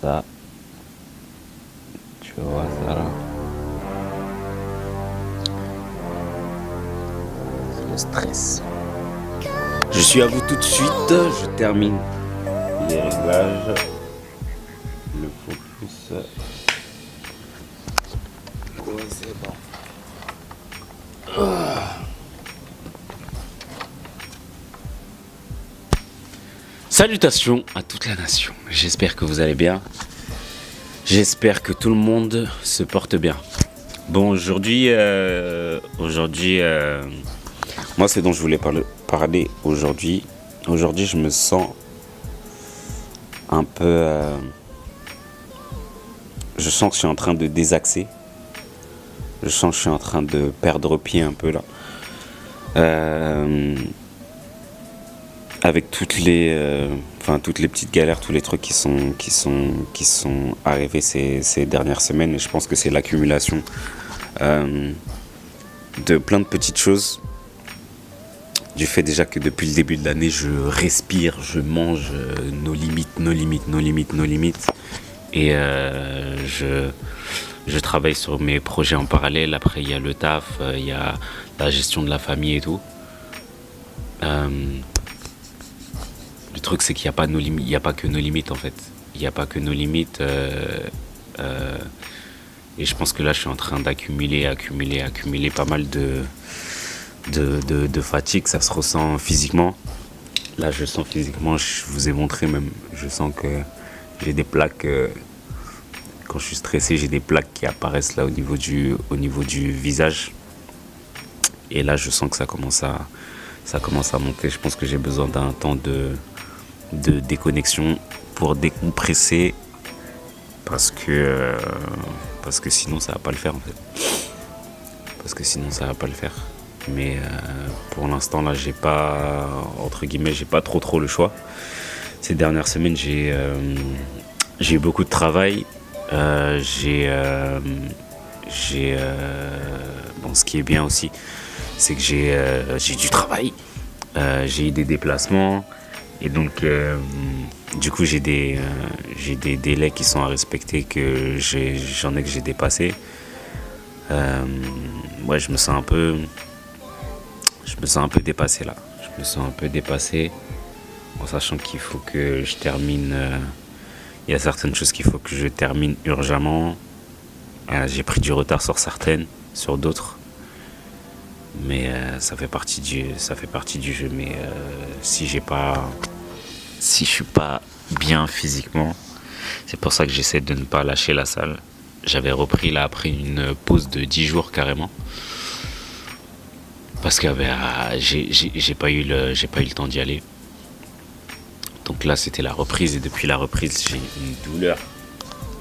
ça. Tu vois ça là. C'est le stress. Je suis à vous tout de suite. Je termine les réglages. Le focus. Ouais, c'est bon. Salutations à toute la nation. J'espère que vous allez bien. J'espère que tout le monde se porte bien. Bon, aujourd'hui, moi, c'est dont je voulais parler aujourd'hui. Aujourd'hui, je me sens un peu... je sens que je suis en train de désaxer. Je sens que je suis en train de perdre pied un peu là. Avec toutes les petites galères, tous les trucs qui sont arrivés ces dernières semaines. Et je pense que c'est l'accumulation de plein de petites choses. Du fait déjà que depuis le début de l'année, je respire, je mange nos limites. Et je travaille sur mes projets en parallèle. Après, il y a le taf, il y a la gestion de la famille et tout. Le truc, c'est qu'il n'y a pas il y a pas que nos limites en fait. Il n'y a pas que nos limites. Et je pense que là, je suis en train d'accumuler pas mal de fatigue. Ça se ressent physiquement. Là, je sens physiquement. Je vous ai montré même. Je sens que j'ai des plaques. Quand je suis stressé, j'ai des plaques qui apparaissent là au niveau du visage. Et là, je sens que ça commence à monter. Je pense que j'ai besoin d'un temps de déconnexion pour décompresser parce que sinon ça va pas le faire en fait. Mais pour l'instant là, j'ai pas trop le choix. Ces dernières semaines, j'ai eu beaucoup de travail. Bon, ce qui est bien aussi, c'est que j'ai du travail. J'ai eu des déplacements. Et donc, du coup, j'ai des délais qui sont à respecter que j'ai dépassés. Ouais, je me sens un peu dépassé là. Je me sens un peu dépassé en sachant qu'il faut que je termine. Il y a certaines choses qu'il faut que je termine urgemment. J'ai pris du retard sur d'autres. Mais ça fait partie du jeu. Mais si je suis pas bien physiquement, c'est pour ça que j'essaie de ne pas lâcher la salle. J'avais repris là après une pause de 10 jours carrément, parce que j'ai pas eu le temps d'y aller. Donc là c'était la reprise, et depuis la reprise j'ai une douleur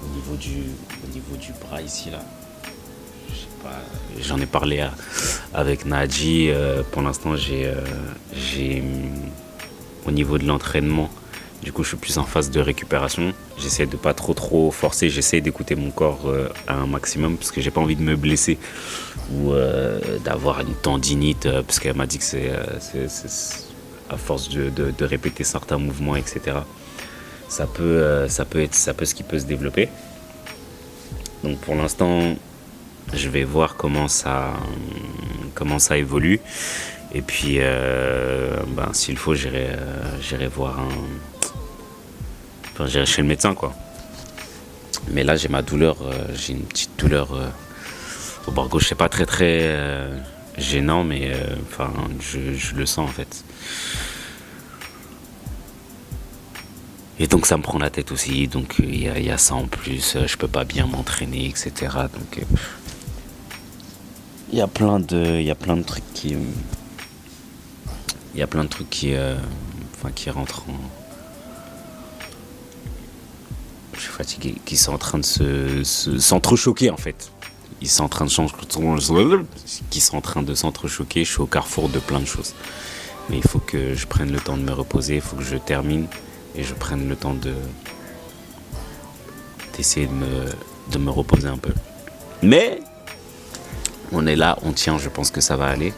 au niveau du bras ici là. J'en ai parlé avec Nadji. Pour l'instant, j'ai au niveau de l'entraînement, du coup, je suis plus en phase de récupération. J'essaie de pas trop forcer. J'essaie d'écouter mon corps à un maximum parce que j'ai pas envie de me blesser ou d'avoir une tendinite parce qu'elle m'a dit que c'est à force de répéter certains mouvements, etc. Ça peut ce qui peut se développer. Donc pour l'instant, je vais voir comment ça évolue. Et puis, s'il faut, j'irai voir j'irai chez le médecin, quoi. Mais là, j'ai ma douleur. J'ai une petite douleur au bras gauche. C'est pas très gênant, mais je le sens, en fait. Et donc, ça me prend la tête aussi. Donc, il y a ça en plus. Je peux pas bien m'entraîner, etc. Donc... Il y a plein de trucs qui rentrent en... Je suis fatigué, qui sont en train de s'entrechoquer en fait. Qui sont en train de s'entrechoquer. Je suis au carrefour de plein de choses. Mais il faut que je prenne le temps de me reposer, il faut que je termine et je prenne le temps d'essayer de me reposer un peu. Mais on est là, on tient, je pense que ça va aller.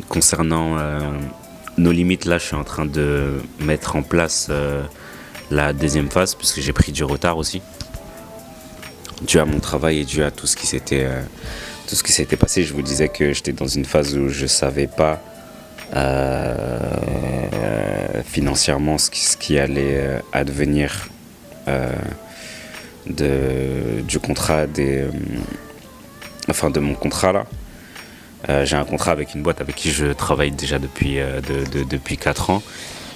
Concernant nos limites, là, je suis en train de mettre en place la deuxième phase, puisque j'ai pris du retard aussi, dû à mon travail et dû à tout ce qui s'était passé. Je vous disais que j'étais dans une phase où je savais pas financièrement ce qui allait advenir du contrat de mon contrat là. J'ai un contrat avec une boîte avec qui je travaille déjà depuis 4 ans.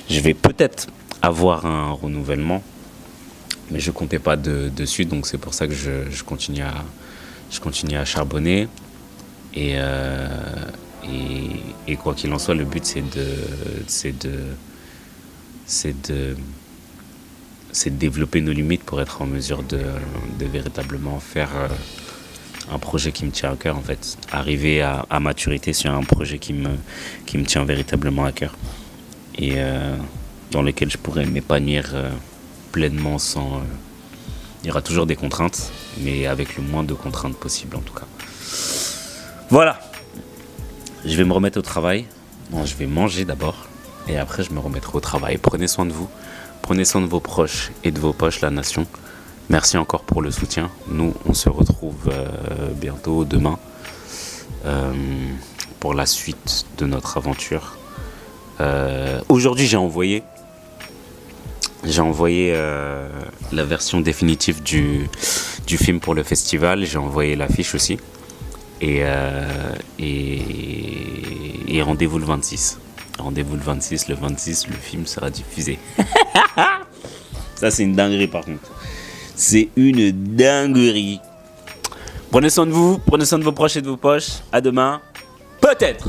Je vais peut-être avoir un renouvellement, mais je comptais pas dessus, donc c'est pour ça que je continue à charbonner. Et quoi qu'il en soit, le but c'est de développer nos limites pour être en mesure de véritablement faire un projet qui me tient à cœur en fait. Arriver à maturité sur un projet qui me tient véritablement à cœur. Et dans lequel je pourrais m'épanouir pleinement sans... il y aura toujours des contraintes, mais avec le moins de contraintes possible en tout cas. Voilà. Je vais me remettre au travail. Non, je vais manger d'abord. Et après, je me remettrai au travail. Prenez soin de vous. Prenez soin de vos proches et de vos poches, la nation. Merci encore pour le soutien. Nous, on se retrouve bientôt, demain, pour la suite de notre aventure. Aujourd'hui, j'ai envoyé la version définitive du film pour le festival. J'ai envoyé l'affiche aussi. Et rendez-vous le 26. Rendez-vous le 26. Le 26, le film sera diffusé. Ça, c'est une dinguerie par contre. C'est une dinguerie. Prenez soin de vous, prenez soin de vos proches et de vos poches. À demain. Peut-être.